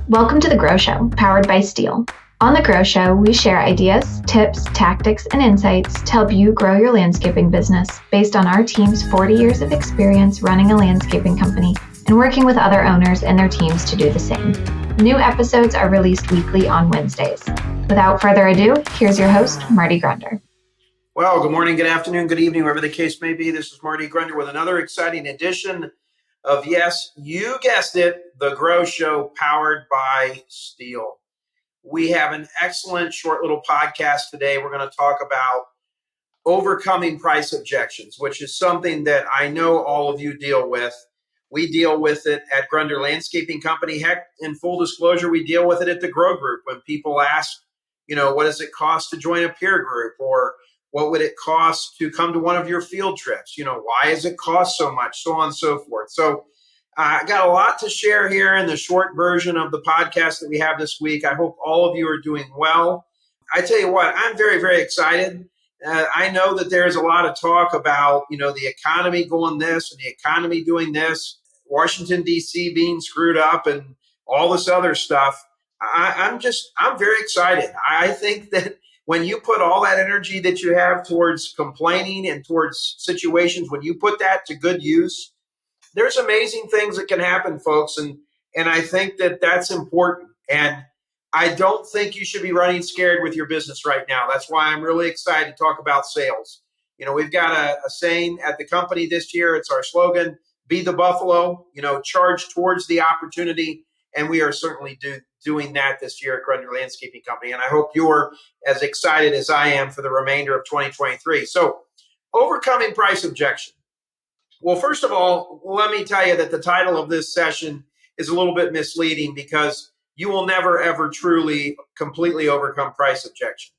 Welcome to The Grow Show, powered by Steel. On The Grow Show, we share ideas, tips, tactics, and insights to help you grow your landscaping business based on our team's 40 years of experience running a landscaping company and working with other owners and their teams to do the same. New episodes are released weekly on Wednesdays. Without further ado, here's your host, Marty Grunder. Well, good morning, good afternoon, good evening, wherever the case may be. This is Marty Grunder with another exciting edition of, yes, you guessed it, The Grow Show, powered by Steel. We have an excellent short little podcast today. We're going to talk about overcoming price objections, which is something that I know all of you deal with. We deal with it at Grunder Landscaping Company. Heck, in full disclosure, we deal with it at the Grow Group when people ask, what does it cost to join a peer group? Or what would it cost to come to one of your field trips? Why does it cost so much? So on and so forth. So I got a lot to share here in the short version of the podcast that we have this week. I hope all of you are doing well. I tell you what, I'm very, very excited. I know that there's a lot of talk about, the economy going this and the economy doing this, Washington, D.C. being screwed up and all this other stuff. I'm very excited. I think that when you put all that energy that you have towards complaining and towards situations, when you put that to good use, there's amazing things that can happen, folks. And I think that that's important. And I don't think you should be running scared with your business right now. That's why I'm really excited to talk about sales. We've got a saying at the company this year. It's our slogan, be the buffalo, charge towards the opportunity. And we are certainly doing that this year at Grunder Landscaping Company. And I hope you're as excited as I am for the remainder of 2023. So overcoming price objection. Well, first of all, let me tell you that the title of this session is a little bit misleading because you will never, ever truly, completely overcome price objection.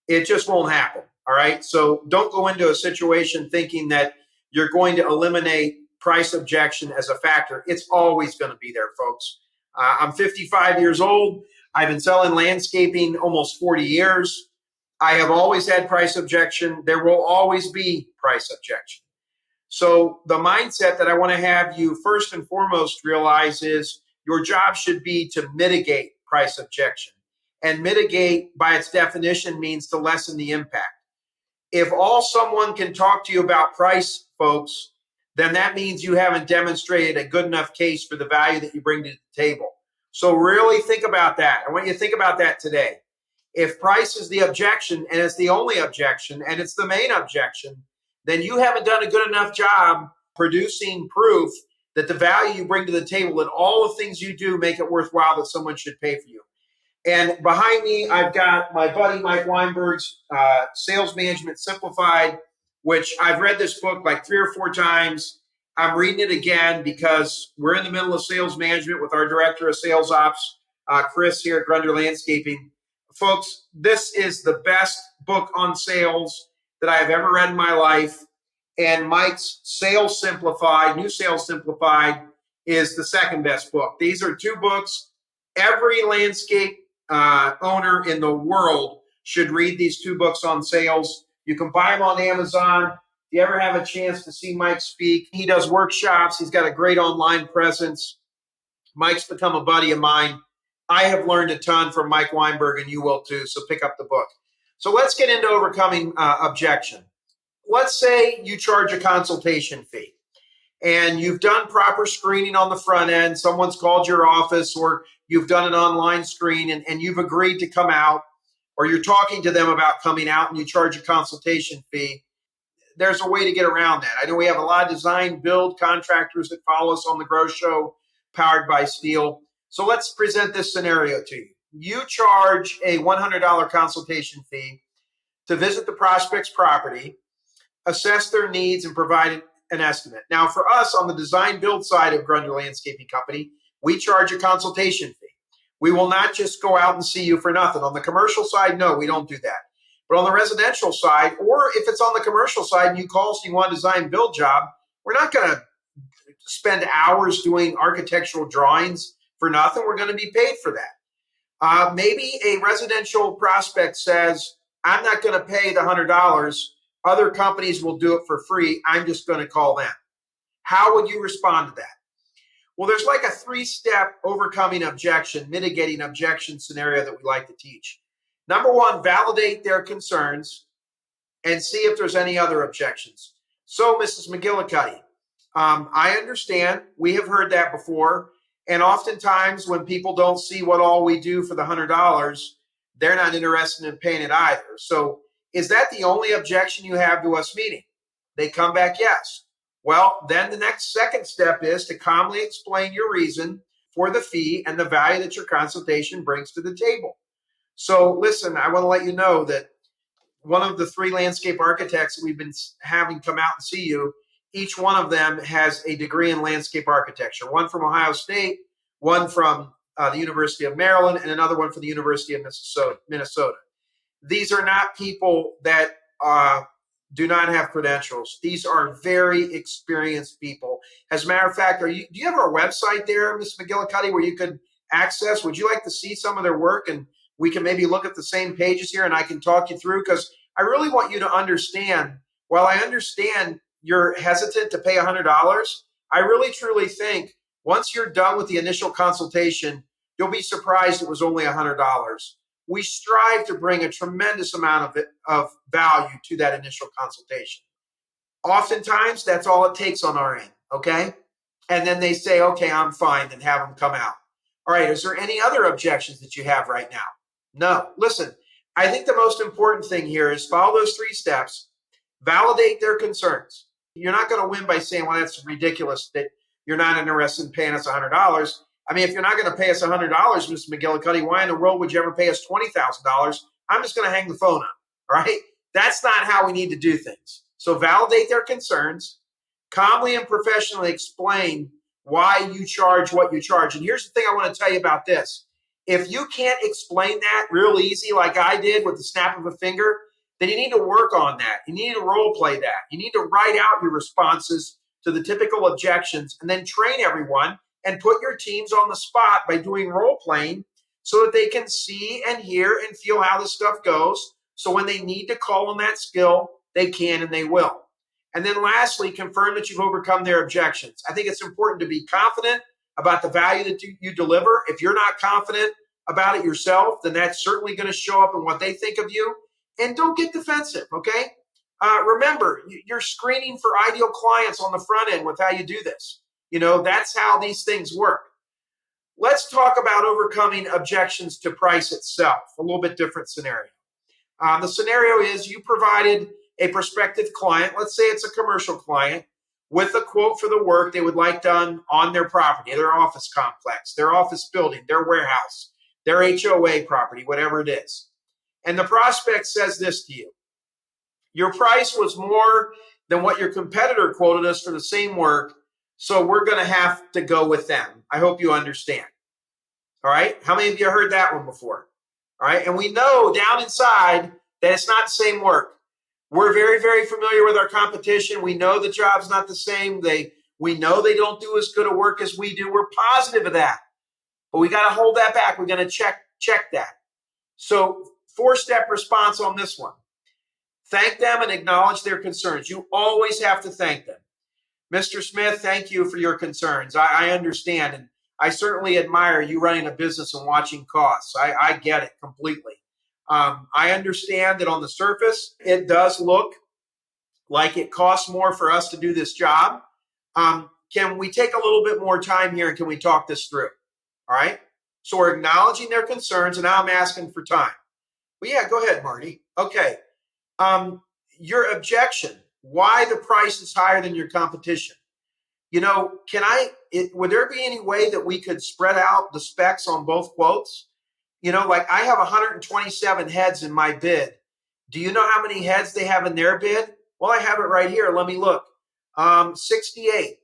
It just won't happen. All right. So don't go into a situation thinking that you're going to eliminate price objection as a factor. It's always going to be there, folks. I'm 55 years old. I've been selling landscaping almost 40 years. I have always had price objection. There will always be price objection. So the mindset that I want to have you first and foremost realize is your job should be to mitigate price objection. And mitigate, by its definition, means to lessen the impact. If all someone can talk to you about price, folks, then that means you haven't demonstrated a good enough case for the value that you bring to the table. So really think about that. I want you to think about that today. If price is the objection, and it's the only objection, and it's the main objection, then you haven't done a good enough job producing proof that the value you bring to the table and all the things you do make it worthwhile that someone should pay for you. And behind me, I've got my buddy Mike Weinberg's Sales Management Simplified, which I've read this book like 3 or 4 times. I'm reading it again because we're in the middle of sales management with our director of sales ops, Chris, here at Grunder Landscaping. Folks, this is the best book on sales that I have ever read in my life. And Mike's Sales Simplified, New Sales Simplified, is the second best book. These are 2 books. Every landscape owner in the world should read these 2 books on sales. You can buy them on Amazon. If you ever have a chance to see Mike speak, he does workshops. He's got a great online presence. Mike's become a buddy of mine. I have learned a ton from Mike Weinberg, and you will too, so pick up the book. So let's get into overcoming objection. Let's say you charge a consultation fee and you've done proper screening on the front end. Someone's called your office or you've done an online screen and you've agreed to come out, or you're talking to them about coming out and you charge a consultation fee. There's a way to get around that. I know we have a lot of design build contractors that follow us on the Grow Show, powered by Steel. So let's present this scenario to you. You charge a $100 consultation fee to visit the prospect's property, assess their needs, and provide an estimate. Now, for us on the design build side of Grunder Landscaping Company, we charge a consultation fee. We will not just go out and see you for nothing. On the commercial side, no, we don't do that. But on the residential side, or if it's on the commercial side and you call us and you want a design build job, we're not going to spend hours doing architectural drawings for nothing. We're going to be paid for that. Maybe a residential prospect says, I'm not going to pay the $100. Other companies will do it for free. I'm just going to call them. How would you respond to that? Well, there's like a 3-step overcoming objection, mitigating objection scenario that we like to teach. Number one, validate their concerns and see if there's any other objections. So, Mrs. McGillicuddy, I understand. We have heard that before. And oftentimes when people don't see what all we do for the $100, they're not interested in paying it either. So is that the only objection you have to us meeting? They come back, yes. Well, then the next second step is to calmly explain your reason for the fee and the value that your consultation brings to the table. So listen, I want to let you know that one of the 3 landscape architects that we've been having come out and see you, each one of them has a degree in landscape architecture, one from Ohio State, one from the University of Maryland, and another one from the University of Minnesota. These are not people that do not have credentials. These are very experienced people. As a matter of fact, do you have our website there, Ms. McGillicuddy, where you could access? Would you like to see some of their work, and we can maybe look at the same pages here and I can talk you through? Because I really want you to understand, while I understand you're hesitant to pay $100, I really truly think once you're done with the initial consultation, you'll be surprised it was only $100. We strive to bring a tremendous amount of value to that initial consultation. Oftentimes, that's all it takes on our end, okay? And then they say, okay, I'm fine, and have them come out. All right, is there any other objections that you have right now? No. Listen, I think the most important thing here is follow those 3 steps, validate their concerns. You're not going to win by saying, well, that's ridiculous that you're not interested in paying us $100. I mean, if you're not going to pay us $100, Mr. McGillicuddy, why in the world would you ever pay us $20,000? I'm just going to hang the phone up, all right? That's not how we need to do things. So validate their concerns, calmly and professionally explain why you charge what you charge. And here's the thing I want to tell you about this. If you can't explain that real easy like I did with the snap of a finger, then you need to work on that. You need to role play that. You need to write out your responses to the typical objections and then train everyone and put your teams on the spot by doing role playing so that they can see and hear and feel how this stuff goes. So when they need to call on that skill, they can and they will. And then lastly, confirm that you've overcome their objections. I think it's important to be confident about the value that you deliver. If you're not confident about it yourself, then that's certainly going to show up in what they think of you. And don't get defensive, okay? Remember, you're screening for ideal clients on the front end with how you do this. You know, that's how these things work. Let's talk about overcoming objections to price itself, a little bit different scenario. The scenario is you provided a prospective client, let's say it's a commercial client, with a quote for the work they would like done on their property, their office complex, their office building, their warehouse, their HOA property, whatever it is. And the prospect says this to you: your price was more than what your competitor quoted us for the same work, so we're going to have to go with them. I hope you understand. All right? How many of you heard that one before? All right? And we know down inside that it's not the same work. We're very, very familiar with our competition. We know the job's not the same. We know they don't do as good a work as we do. We're positive of that. But we got to hold that back. We're going to check that. So 4-step response on this one. Thank them and acknowledge their concerns. You always have to thank them. Mr. Smith, thank you for your concerns. I understand, and I certainly admire you running a business and watching costs. I get it completely. I understand that on the surface, it does look like it costs more for us to do this job. Can we take a little bit more time here and can we talk this through? All right. So we're acknowledging their concerns and now I'm asking for time. Well, yeah, go ahead, Marty. Okay. Your objection, why the price is higher than your competition. You know, would there be any way that we could spread out the specs on both quotes? You know, like I have 127 heads in my bid. Do you know how many heads they have in their bid? Well, I have it right here. Let me look. 68.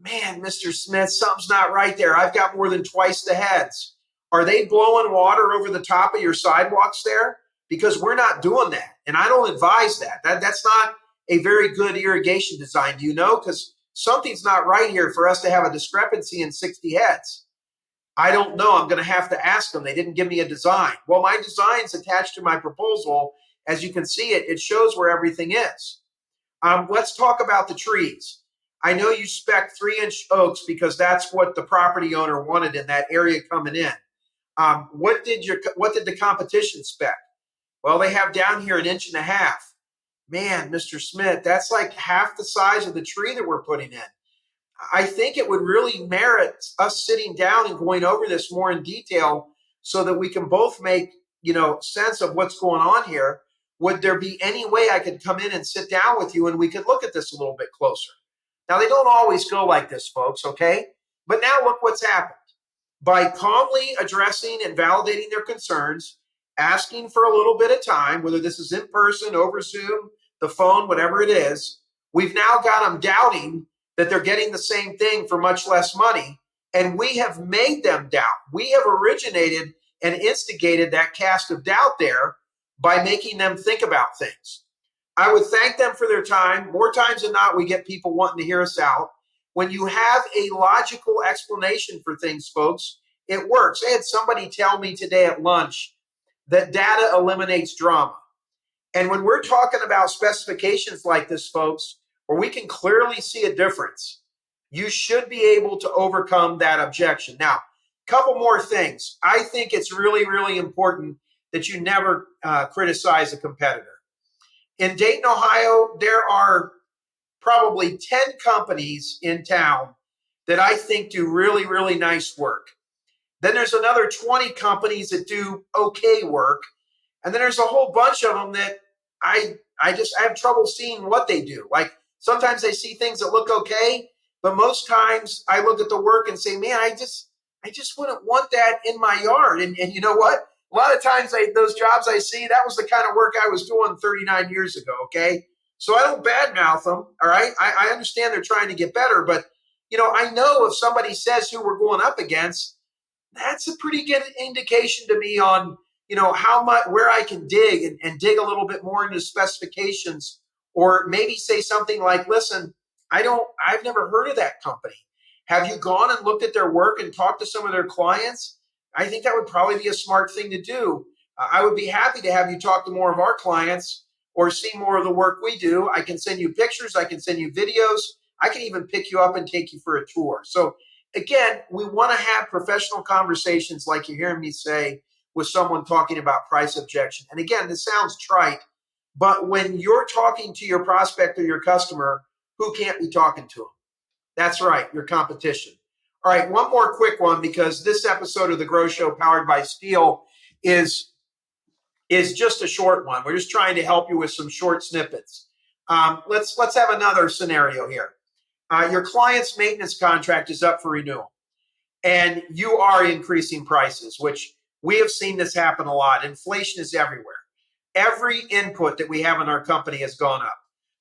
Man, Mr. Smith, something's not right there. I've got more than twice the heads. Are they blowing water over the top of your sidewalks there? Because we're not doing that. And I don't advise that. That's not a very good irrigation design. Do you know? Because something's not right here for us to have a discrepancy in 60 heads. I don't know. I'm going to have to ask them. They didn't give me a design. Well, my design's attached to my proposal. As you can see it shows where everything is. Let's talk about the trees. I know you spec 3-inch oaks because that's what the property owner wanted in that area coming in. What did the competition spec? Well, they have down here 1.5 inches. Man, Mr. Smith, that's like half the size of the tree that we're putting in. I think it would really merit us sitting down and going over this more in detail so that we can both make, sense of what's going on here. Would there be any way I could come in and sit down with you and we could look at this a little bit closer? Now, they don't always go like this, folks, okay? But now look what's happened. By calmly addressing and validating their concerns, asking for a little bit of time, whether this is in person, over Zoom, the phone, whatever it is, we've now got them doubting that they're getting the same thing for much less money. And we have made them doubt. We have originated and instigated that cast of doubt there by making them think about things. I would thank them for their time. More times than not, we get people wanting to hear us out. When you have a logical explanation for things, folks, it works. I had somebody tell me today at lunch that data eliminates drama. And when we're talking about specifications like this, folks, where we can clearly see a difference, you should be able to overcome that objection. Now, a couple more things. I think it's really, really important that you never criticize a competitor. In Dayton, Ohio, there are probably 10 companies in town that I think do really, really nice work. Then there's another 20 companies that do okay work. And then there's a whole bunch of them that I have trouble seeing what they do. Like sometimes I see things that look okay, but most times I look at the work and say, man, I just wouldn't want that in my yard. And you know what? A lot of times those jobs I see, that was the kind of work I was doing 39 years ago, okay? So I don't badmouth them, all right? I understand they're trying to get better, but, I know if somebody says who we're going up against, that's a pretty good indication to me on, how much, where I can dig and dig a little bit more into specifications, or maybe say something like, listen, I've never heard of that company. Have you gone and looked at their work and talked to some of their clients? I think that would probably be a smart thing to do. I would be happy to have you talk to more of our clients or see more of the work we do. I can send you pictures. I can send you videos. I can even pick you up and take you for a tour. So again, we want to have professional conversations like you're hearing me say with someone talking about price objection. And again, this sounds trite, but when you're talking to your prospect or your customer, who can't be talking to them? That's right, your competition. All right, one more quick one, because this episode of The Grow Show powered by Steel is just a short one. We're just trying to help you with some short snippets. Let's have another scenario here. Your client's maintenance contract is up for renewal, and you are increasing prices, which we have seen this happen a lot. Inflation is everywhere. Every input that we have in our company has gone up.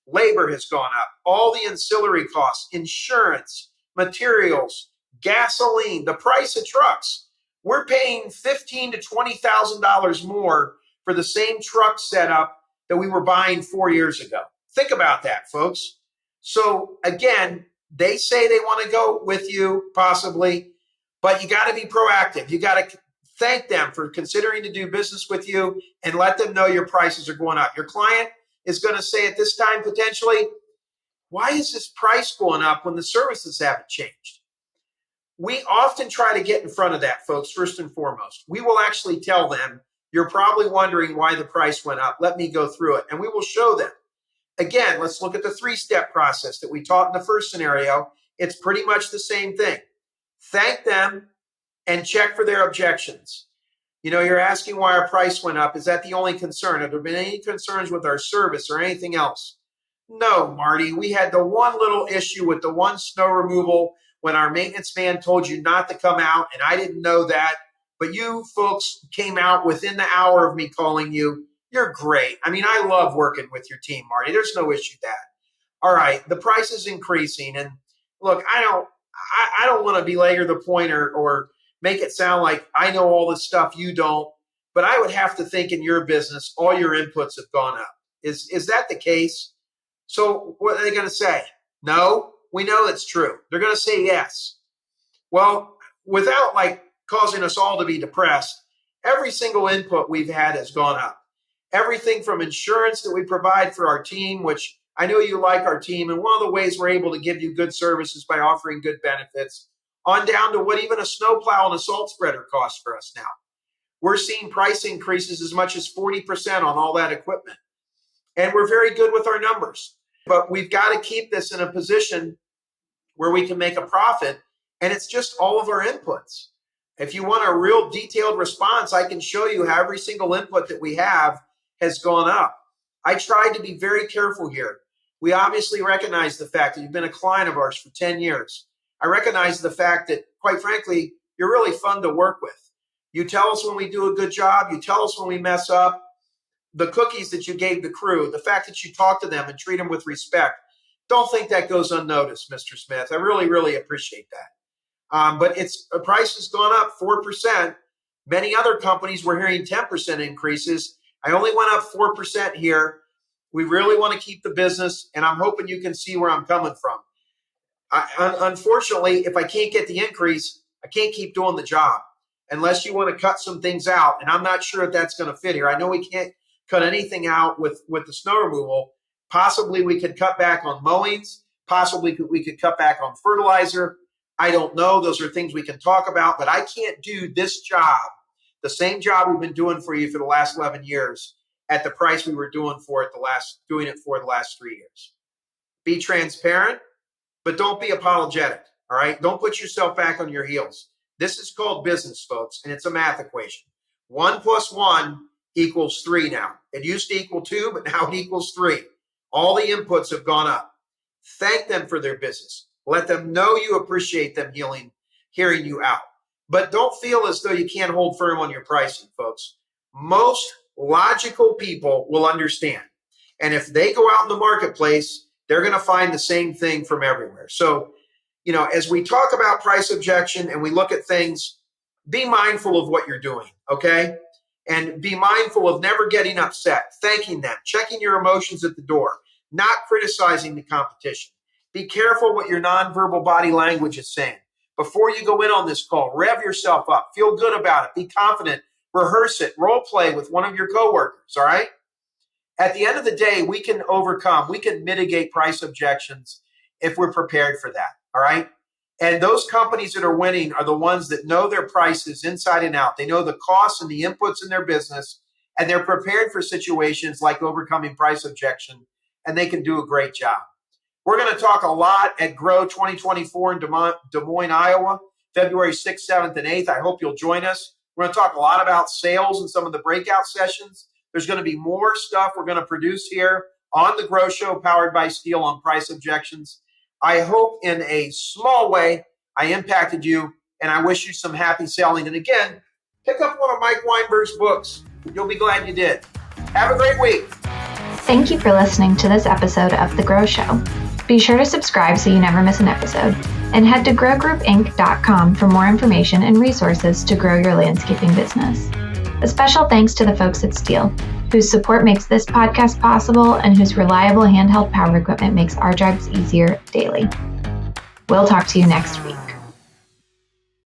Labor has gone up. All the ancillary costs, insurance, materials, gasoline, the price of trucks. We're paying $15,000 to $20,000 more for the same truck setup that we were buying 4 years ago. Think about that, folks. So again, they say they want to go with you, possibly, but you got to be proactive. You got to thank them for considering to do business with you and let them know your prices are going up. Your client is going to say at this time, potentially, why is this price going up when the services haven't changed? We often try to get in front of that, folks, first and foremost. We will actually tell them, you're probably wondering why the price went up. Let me go through it. And we will show them. Again, let's look at the 3-step process that we taught in the first scenario. It's pretty much the same thing. Thank them and check for their objections. You're asking why our price went up. Is that the only concern? Have there been any concerns with our service or anything else? No, Marty. We had the one little issue with the one snow removal when our maintenance man told you not to come out, and I didn't know that. But you folks came out within the hour of me calling you. You're great. I mean, I love working with your team, Marty. There's no issue with that. All right, the price is increasing. And look, I don't want to belabor the point or make it sound like I know all this stuff you don't, but I would have to think in your business, all your inputs have gone up. Is that the case? So what are they going to say? No, we know it's true. They're going to say yes. Well, without causing us all to be depressed, every single input we've had has gone up. Everything from insurance that we provide for our team, which I know you like our team, and one of the ways we're able to give you good service is by offering good benefits, on down to what even a snowplow and a salt spreader costs for us now. We're seeing price increases as much as 40% on all that equipment. And we're very good with our numbers. But we've got to keep this in a position where we can make a profit, and it's just all of our inputs. If you want a real detailed response, I can show you how every single input that we have has gone up. I tried to be very careful here. We obviously recognize the fact that you've been a client of ours for 10 years. I recognize the fact that, quite frankly, you're really fun to work with. You tell us when we do a good job. You tell us when we mess up. The cookies that you gave the crew, the fact that you talk to them and treat them with respect, don't think that goes unnoticed, Mr. Smith. I really, really appreciate that. But price has gone up 4%. Many other companies were hearing 10% increases. I only went up 4% here. We really want to keep the business, and I'm hoping you can see where I'm coming from. Unfortunately, if I can't get the increase, I can't keep doing the job unless you want to cut some things out. And I'm not sure if that's going to fit here. I know we can't cut anything out with the snow removal. Possibly we could cut back on mowings. Possibly we could cut back on fertilizer. I don't know. Those are things we can talk about, but I can't do this job, the same job we've been doing for you for the last 11 years at the price we were doing it for the last 3 years. Be transparent, but don't be apologetic. All right. Don't put yourself back on your heels. This is called business, folks, and it's a math equation. 1 + 1 = 3 now. It used to equal 2, but now it equals 3. All the inputs have gone up. Thank them for their business. Let them know you appreciate them hearing you out. But don't feel as though you can't hold firm on your pricing, folks. Most logical people will understand. And if they go out in the marketplace, they're going to find the same thing from everywhere. So, as we talk about price objection and we look at things, be mindful of what you're doing, okay? And be mindful of never getting upset, thanking them, checking your emotions at the door, not criticizing the competition. Be careful what your nonverbal body language is saying. Before you go in on this call, rev yourself up, feel good about it, be confident, rehearse it, role play with one of your coworkers, all right? At the end of the day, we can mitigate price objections if we're prepared for that, all right? And those companies that are winning are the ones that know their prices inside and out. They know the costs and the inputs in their business, and they're prepared for situations like overcoming price objection, and they can do a great job. We're going to talk a lot at Grow 2024 in Des Moines, Iowa, February 6th, 7th, and 8th. I hope you'll join us. We're going to talk a lot about sales and some of the breakout sessions. There's going to be more stuff we're going to produce here on the Grow Show powered by Steel on price objections. I hope in a small way I impacted you, and I wish you some happy selling. And again, pick up one of Mike Weinberg's books. You'll be glad you did. Have a great week. Thank you for listening to this episode of The Grow Show. Be sure to subscribe so you never miss an episode, and head to growgroupinc.com for more information and resources to grow your landscaping business. A special thanks to the folks at Steel, whose support makes this podcast possible and whose reliable handheld power equipment makes our jobs easier daily. We'll talk to you next week.